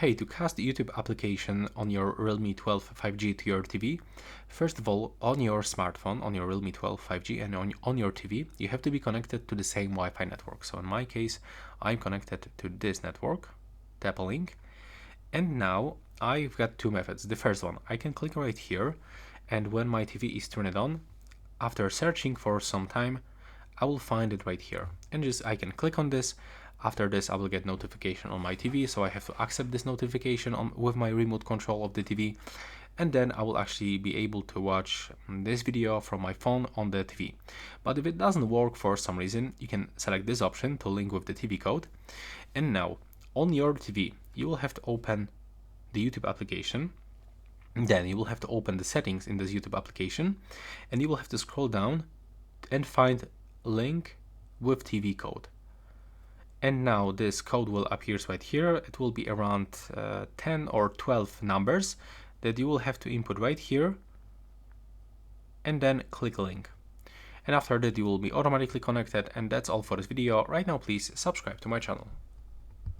Hey, to cast the YouTube application on your Realme 12 5G to your TV, first of all, on your smartphone, on your Realme 12 5G and on your TV, you have to be connected to the same Wi-Fi network. So in my case, I'm connected to this network, tap a link, and now I've got two methods. The first one, I can click right here, and when my TV is turned on, after searching for some time, I will find it right here, and just I can click on this. After this, I will get notification on my TV, so I have to accept this notification with my remote control of the TV, and then I will actually be able to watch this video from my phone on the TV. But if it doesn't work for some reason, you can select this option to link with the TV code, and now on your TV you will have to open the YouTube application. Then you will have to open the settings in this YouTube application, and you will have to scroll down and find link with TV code. And now this code will appear right here. It will be around 10 or 12 numbers that you will have to input right here, and then click link. And after that you will be automatically connected, and that's all for this video. Right now, please subscribe to my channel.